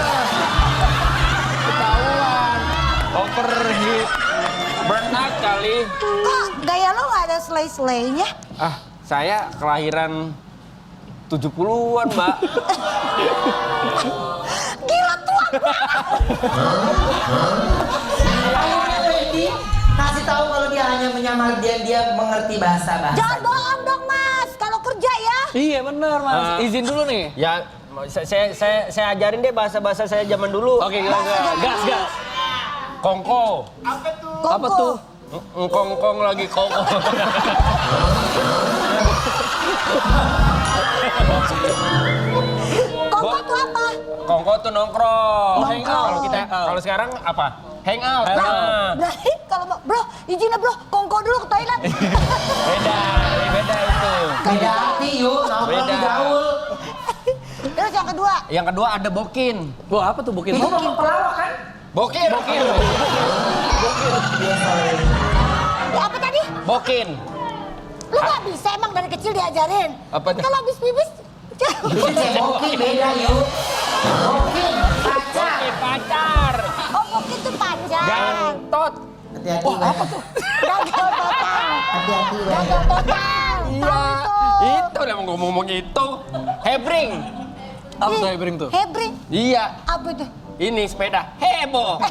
Ketahuan. Overheat. Burnout kali. Kok gaya lu gak ada slay-slaynya? Saya kelahiran 70-an, Mbak. Gila tua Akhirnya Wendy kasih tahu kalau dia hanya menyamar dia mengerti bahasa. Jangan bohong dong mas, kalau kerja ya. Iya benar mas. Izin dulu nih. Ya, saya ajarin deh bahasa-bahasa saya zaman dulu. Oke, gas. Kongko. Apa tuh? Kongkong lagi kongko. Kongko tuh apa? Kongko tuh nongkrong. Nongkrong. Kalau sekarang apa? Hangout. Bro, Nah. berarti kalau bro, izin ya bro, kongko dulu ke toilet. Beda itu. Beda arti yuk, nongkrong Beda. gaul. Terus yang kedua, Yang kedua ada bokin. Wah, apa tuh bukin? Bikin pelawak kan? Bokin. apa tadi? Bokin. Lu nggak bisa emang dari kecil diajarin. Apa tuh? Kalau habis pipis, Bokin beda yuk. Bokin pacar. Bokin pacar. oh mungkin tuh pacar. Gantot. Hati-hati. Wah, apa tuh? Gagal total. Hati-hati. Gagal total. Iya. Tahu tuh. Itu udah ngomong itu. Hebring. Apa tuh Hebring tuh? Hebring. Iya. Apa itu? Ini sepeda heboh.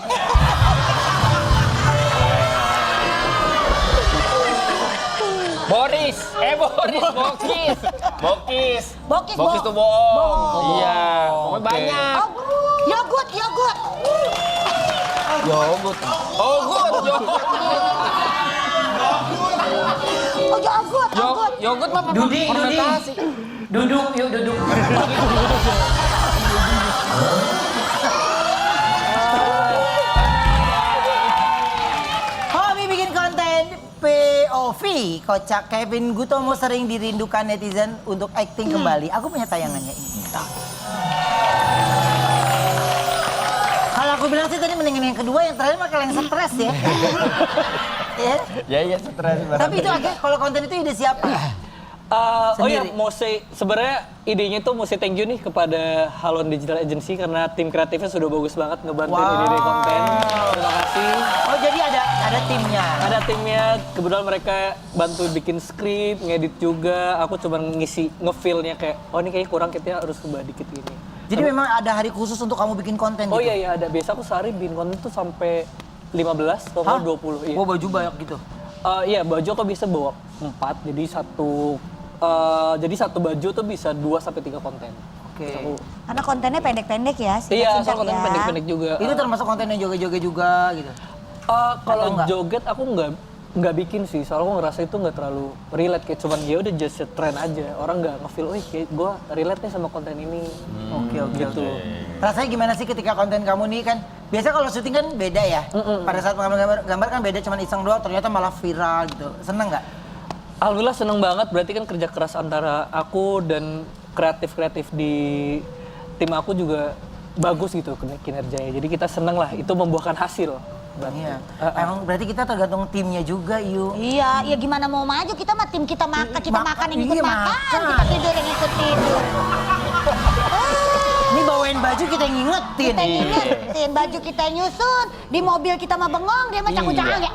Boris, Bokis. Bokis tuh bohong. Iya, pokoknya banyak. Oh, yogurt. Yogurt. Oh, yogurt. Yogurt mah Dudi. fermentasi. Duduk yuk, duduk. Hobi bikin konten POV, kocak Kevin Gutomo sering dirindukan netizen untuk acting kembali. Aku punya tayangannya ini. Kalau aku bilang sih tadi mendingan yang kedua, yang terakhir mah yang stres ya. Ya. Ya stres banget. Tapi itu akhirnya kalau konten itu ide siapa? Oh ya, Sendiri. mau say, sebenarnya idenya tuh mau say thank you nih kepada Halon Digital Agency karena tim kreatifnya sudah bagus banget ngebantuin ide konten. Terima kasih. Oh jadi ada timnya. Ada timnya, kebetulan mereka bantu bikin skrip, ngedit juga. Aku cuma ngisi ngefeel-nya kayak, oh ini kayaknya kurang, kita harus ubah dikit ini. Jadi memang ada hari khusus untuk kamu bikin konten Oh gitu? iya, ada. Biasa aku sehari bikin konten tuh sampai 15 atau Hah? 20. Iya. Oh baju banyak gitu? Iya, baju aku bisa bawa 4, jadi satu baju tuh bisa 2 sampai 3 konten. Oke. Terus aku, Karena kontennya pendek-pendek ya, iya, singkat-singkat soal konten ya. pendek-pendek juga. Itu termasuk konten yang joget-joget juga gitu? Kalau Atau enggak? joget aku nggak bikin sih, soalnya aku ngerasa itu nggak terlalu relate, kayak cuman ya udah just a trend aja. Orang nggak nge-feel, kayak gue relate nih sama konten ini. Oke. Gitu. Rasanya gimana sih ketika konten kamu nih kan, biasa kalau syuting kan beda ya? Pada saat mengambil gambar kan beda, cuman iseng doang, ternyata malah viral gitu. Seneng nggak? Alhamdulillah seneng banget, berarti kan kerja keras antara aku dan kreatif-kreatif di tim aku juga bagus gitu kinerjanya. Jadi kita seneng lah, itu membuahkan hasil. Berarti. Iya. Emang berarti kita tergantung timnya juga, yuk. Iya, iya gimana mau maju, kita mah tim kita makan, kita makan yang ikut Iya, makan, makan. kita tidur yang ikut tidur. Ini bawain baju kita yang ngingetin. Kita ngingetin, baju kita nyusun, di mobil kita mah bengong, dia mah canggung-canggung ya.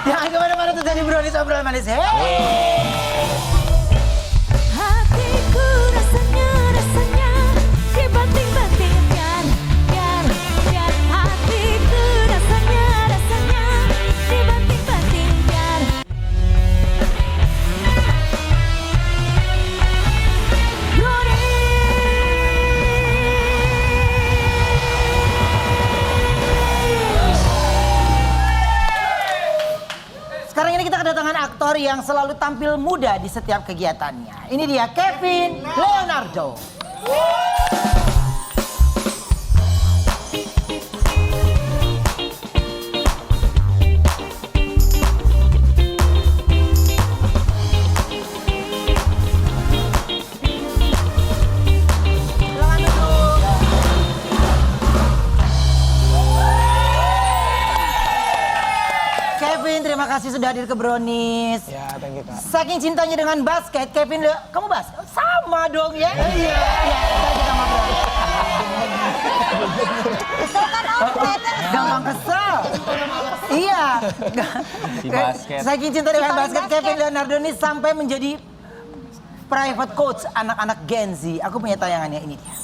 Jangan kemana-mana tuh tadi Brownies obrolan manis. Hey. Hatiku rasanya dibanting-bantingkan, hatiku rasanya dibanting-bantingkan. Sekarang ini kita kedatangan aktor yang selalu tampil muda di setiap kegiatannya. Ini dia Kevin Leonardo. Silakan duduk. Kevin, terima kasih sudah hadir ke Brownies. Ya, thank you Kak. Saking cintanya dengan basket, Kevin, kamu sama dong ya? Iya. Ntar kita ngobrol. Kesel kan om, Gampang kesel. Iya. Si basket. Saking cinta dengan Si paling basket, basket. Kevin Leonardo ini sampai menjadi private coach anak-anak Gen Z. Aku punya tayangannya, ini dia.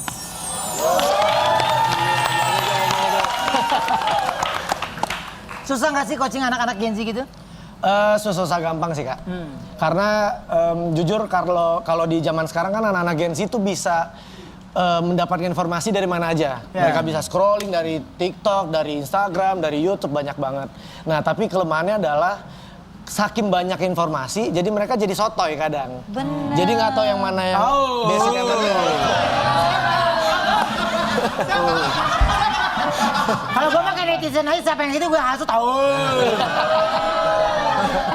Susah nggak sih coaching anak-anak Gen Z gitu? Susah gampang sih Kak. Karena jujur kalau di zaman sekarang kan anak-anak Gen Z itu bisa mendapatkan informasi dari mana aja. Ya. Mereka bisa scrolling dari TikTok, dari Instagram, dari YouTube, banyak banget. Nah tapi kelemahannya adalah saking banyak informasi, jadi mereka jadi sotoy kadang. Bener. Jadi nggak tahu yang mana yang basic yang mana. Kalau gue makan netizen aja siapa yang itu gue hasut tahu.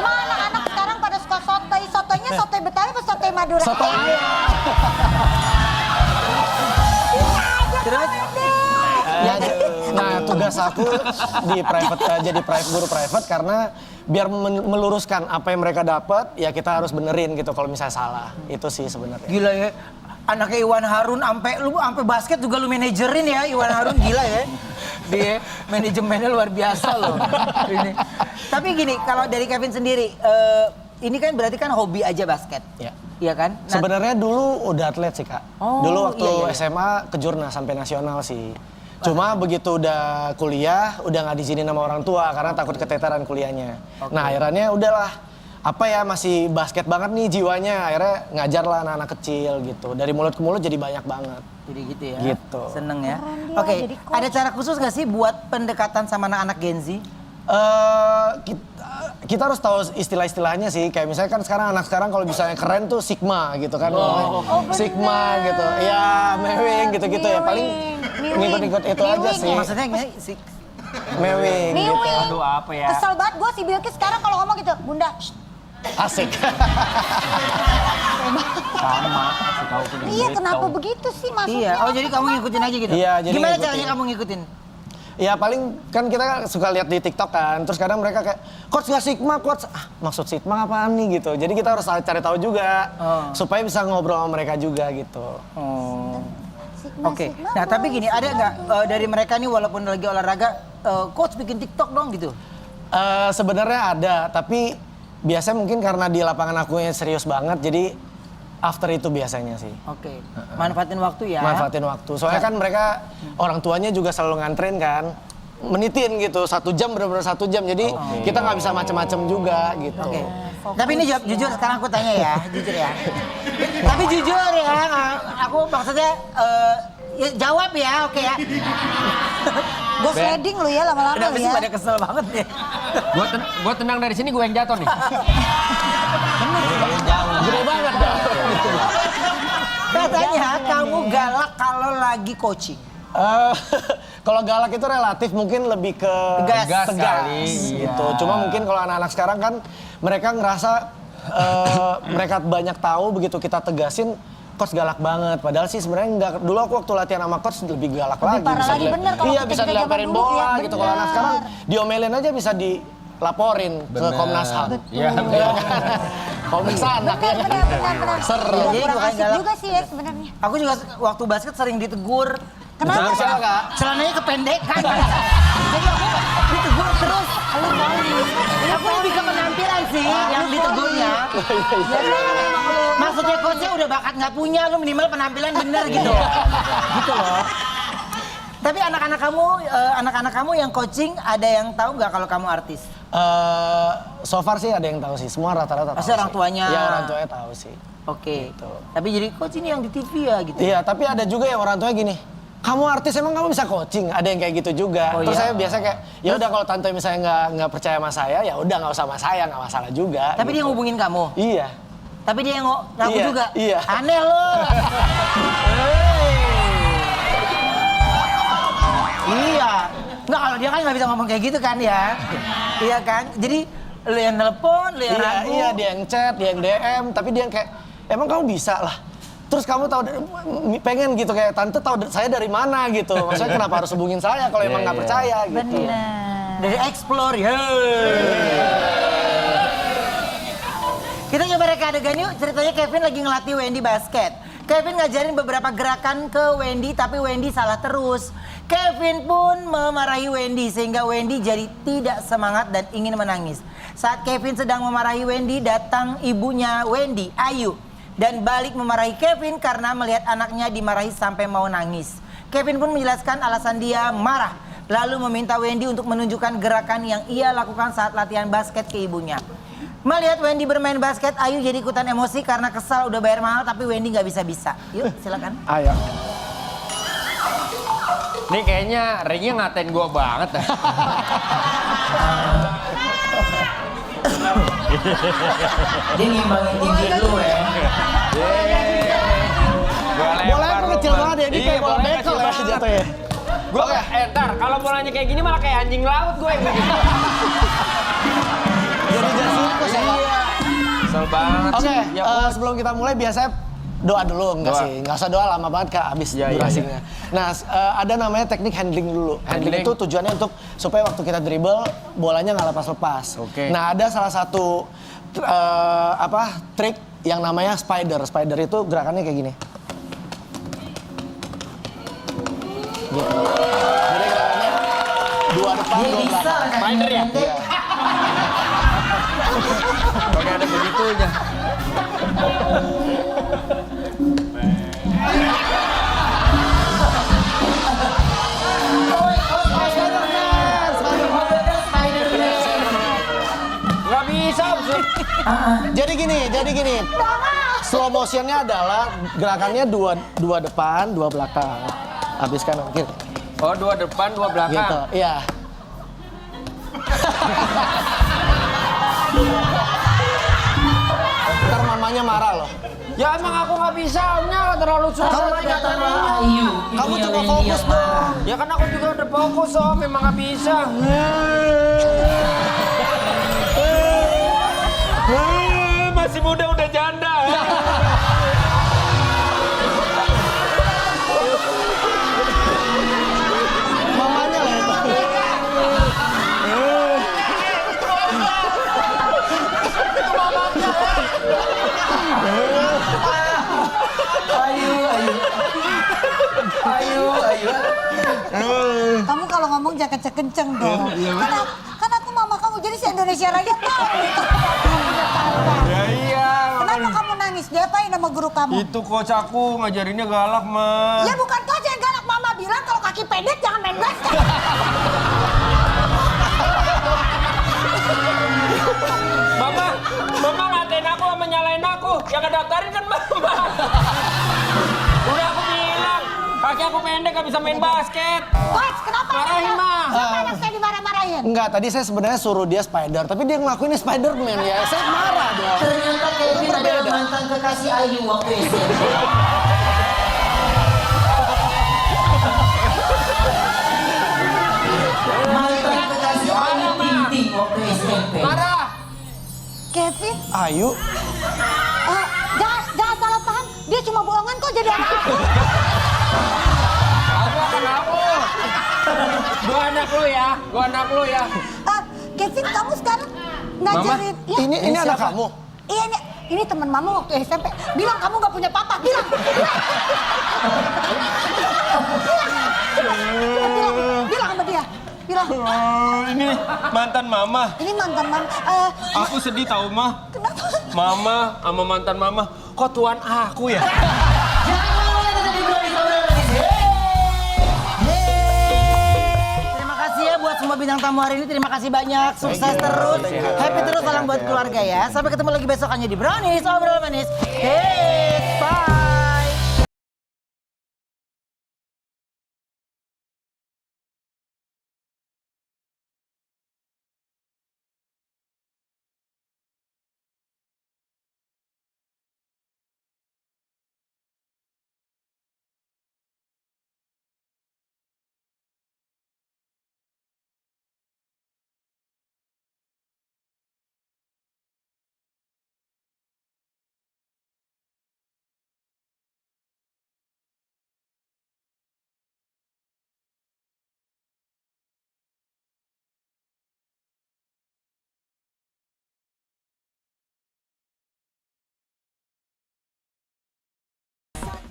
Emang anak-anak sekarang pada suka sotoy. Sotoynya sotoy Betawi apa sotoy Madura? Sotoy. Terus? Nah, tugas aku di jadi guru private karena biar meluruskan apa yang mereka dapat, ya kita harus benerin gitu kalau misalnya salah. Itu sih sebenarnya. Gila ya. Anaknya Iwan Harun sampai basket juga lu manajerin ya. Iwan Harun gila ya. Dia manajemennya luar biasa loh. Ini. Tapi gini, kalau dari Kevin sendiri, ini kan berarti kan hobi aja basket. Ya. Iya kan? Nah, Sebenarnya dulu udah atlet sih Kak. Oh, Dulu waktu iya. SMA ke Jurnas sampai nasional sih. Cuma begitu udah kuliah, udah nggak diizinin sama orang tua karena takut keteteran kuliahnya. Nah akhirnya udahlah, apa ya masih basket banget nih jiwanya. Akhirnya ngajar lah anak-anak kecil gitu. Dari mulut ke mulut jadi banyak banget. jadi gitu ya. Gitu. Seneng ya. Keren dia, Oke, jadi coach. ada cara khusus gak sih buat pendekatan sama anak-anak Gen Z? Kita harus tahu istilah-istilahnya sih. Kayak misalnya kan sekarang anak sekarang kalau misalnya keren tuh Sigma gitu kan. Sigma gitu. Ya, mewing gitu-gitu ya. Paling ngikut-ngikut itu aja sih. Maksudnya gini, Mewing gitu. Miwi. Aduh apa ya? Kesel banget gue si Bilkis sekarang kalau ngomong gitu. Bunda, shh. Asik. Sama, kasih tahu ke Iya kenapa begitu sih maksudnya? iya, oh jadi kamu ngikutin aja gitu? Iya, jadi Gimana ngikutin. caranya kamu ngikutin? Ya paling kan kita suka lihat di TikTok kan, terus kadang mereka kayak, coach nggak Sigma, coach. Maksud Sigma apaan nih gitu. Jadi kita harus cari tahu juga, supaya bisa ngobrol sama mereka juga gitu. Sigma, Oke, Sigma, nah tapi boy. gini, ada nggak dari mereka nih walaupun lagi olahraga, coach bikin TikTok dong gitu? Sebenarnya ada, tapi biasanya mungkin karena di lapangan aku yang serius banget, jadi after itu biasanya sih. Oke, manfaatin waktu ya. Manfaatin waktu. Soalnya kan mereka orang tuanya juga selalu nganterin kan. Menitin gitu, 1 jam benar-benar 1 jam. Jadi kita nggak bisa macam-macam juga gitu. Oke. Tapi ini jawab jujur sekarang aku tanya ya, jujur ya. Tapi jujur ya, aku maksudnya ya, jawab ya, oke ya. Gue sliding lu ya lama-lama Udah lu pasti ya. pada kesel banget deh. Gua tenang dari sini, gue yang jatuh nih. Gede banget. Katanya kamu galak kalau lagi coaching. Kalau galak itu relatif mungkin lebih ke Tegas kali gitu. Cuma mungkin kalau anak-anak sekarang kan mereka ngerasa mereka banyak tahu begitu kita tegasin coach galak banget. Padahal sih sebenarnya enggak. Dulu aku waktu latihan sama coach lebih galak lagi. parah Bisa lagi, bener kalau iya kita bisa zaman dilemparin dulu, bola ya, gitu. Kalau anak bener. sekarang diomelin aja bisa dilaporin ke Komnas HAM. Iya, Komnas anak ya. Benar. Seru. Ya, Jadi kurang bukan asik galak. juga sih ya sebenarnya. Aku juga waktu basket sering ditegur. Kenapa? Betul, siapa, Kak? Celananya kependekan. Jadi aku ditegur terus. Aku lebih ke penampilan sih yang ditegurnya. Maksudnya coachnya udah bakat nggak punya, lu minimal penampilan bener gitu. Gitu loh. Tapi anak-anak kamu yang coaching ada yang tahu nggak kalau kamu artis? So far sih ada yang tahu sih. Semua rata-rata tahu. Pasti orang sih. tuanya. Iya, orang tuanya tahu sih. Oke. Gitu. Tapi jadi coach ini yang di TV ya gitu. Iya, tapi ada juga yang orang tuanya gini. Kamu artis emang kamu bisa coaching? Ada yang kayak gitu juga. Oh, Terus iya? saya biasa kayak, ya udah kalau tante misalnya nggak percaya sama saya, ya udah nggak usah sama saya, nggak masalah juga. Tapi dia gitu. ngubungin kamu. Iya. Tapi dia yang ngaku Iya, juga. iya. Aneh loh. Iya. Nggak, kalau dia kan nggak bisa ngomong kayak gitu kan ya. Iya kan? Jadi lu yang nelpon, lu yang ragu. Iya, dia yang chat, dia yang DM, tapi dia yang kayak, emang kamu bisa lah. Terus kamu tahu pengen gitu kayak tante tahu saya dari mana gitu. Maksudnya kenapa harus hubungin saya kalau emang nggak percaya gitu. Benar. Dari explore ya. Kita coba reka adegan yuk. Ceritanya Kevin lagi ngelatih Wendy basket. Kevin ngajarin beberapa gerakan ke Wendy tapi Wendy salah terus. Kevin pun memarahi Wendy sehingga Wendy jadi tidak semangat dan ingin menangis. Saat Kevin sedang memarahi Wendy, datang ibunya Wendy, Ayu, dan balik memarahi Kevin karena melihat anaknya dimarahi sampai mau nangis. Kevin pun menjelaskan alasan dia marah, lalu meminta Wendy untuk menunjukkan gerakan yang ia lakukan saat latihan basket ke ibunya. Melihat Wendy bermain basket, Ayu jadi ikutan emosi karena kesal udah bayar mahal tapi Wendy nggak bisa-bisa. Yuk silakan. Ayo. Nih kayaknya ringnya ngatain gue banget dah. Dia ngimbangin tinggi lu ya. Bolanya tuh kecil banget ya, ini kayak bola bekel ya jatuhnya. Gue ntar kalau bolanya kayak gini malah kayak anjing laut gue yang begitu. Jadi jas sirkus ya, Pak? Kesel banget Oke, sih. Ya, Bos. sebelum kita mulai biasanya doa dulu, enggak Doa. sih? Nggak usah doa lama banget Kak, habis Iya, iya, durasinya. Nah, ada namanya teknik handling dulu. Handling Handling. itu tujuannya untuk supaya waktu kita dribble, bolanya nggak lepas-lepas. Oke. Nah, ada salah satu trik yang namanya spider. Spider itu gerakannya kayak gini. Gitu. Jadi gerakannya dua depan, Dia dua bisa belakang. kan. Spider ya? Pakai ada begitunya. Nggak bisa, Bos. Jadi gini. Slow motionnya adalah gerakannya dua depan, dua belakang. Habis kanan kiri. Oh, 2 depan, 2 belakang. Gitu, iya. Ntar mamanya marah loh. Ya emang aku nggak bisa, Omnya terlalu susah. Ayu. Kamu coba fokus dong. Ya kan aku juga udah fokus, Om. Memang nggak bisa. Masih muda udah janda. Mamanya lah itu. Kamu kalau ngomong jangan kenceng dong. Kan aku mama kamu, jadi si Indonesia Raya tahu. Ya iya. Kenapa kamu nangis? Diapain sama guru kamu? Itu coach aku ngajarinnya galak, mah. Ya bukan kau yang galak, mama bilang kalau kaki pendek jangan main basket. Mama ngatain aku sama nyalain aku. Yang ngedaftarin kan Mama. Udah aku bilang, kaki aku pendek gak bisa main basket. Coach, kenapa? Marahin, Ma. Kenapa anak saya dimarah-marahin? Enggak, tadi saya sebenarnya suruh dia spider, tapi dia ngelakuinnya Spiderman ya. Saya marah dong. Ternyata Kevin Berbeda. adalah mantan kekasih Ayu waktu SMP. Mantan kekasih Ayu Tinting waktu SMP. Marah. Kevin, Ayu, jangan salah paham. Dia cuma bohongan kok jadi anak aku. Aku akan aku. Gua anak lu ya. Kevin, kamu sekarang ngajarin. Ya, ini anak kamu. Iya, ini teman mama waktu SMP. Bilang kamu gak punya papa. Bilang. Bilang sama dia. Bilang. Ini mantan Mama. Ini mantan mama. Aku sedih tau, Ma. Kenapa? Mama sama mantan Mama. Kok tuan aku ya? Terima kasih ya buat semua bintang tamu hari ini. Terima kasih banyak. Sukses terus. Happy terus salam buat keluarga ya. Sampai ketemu lagi besok hanya di Brownies Obrol Manis. Hey.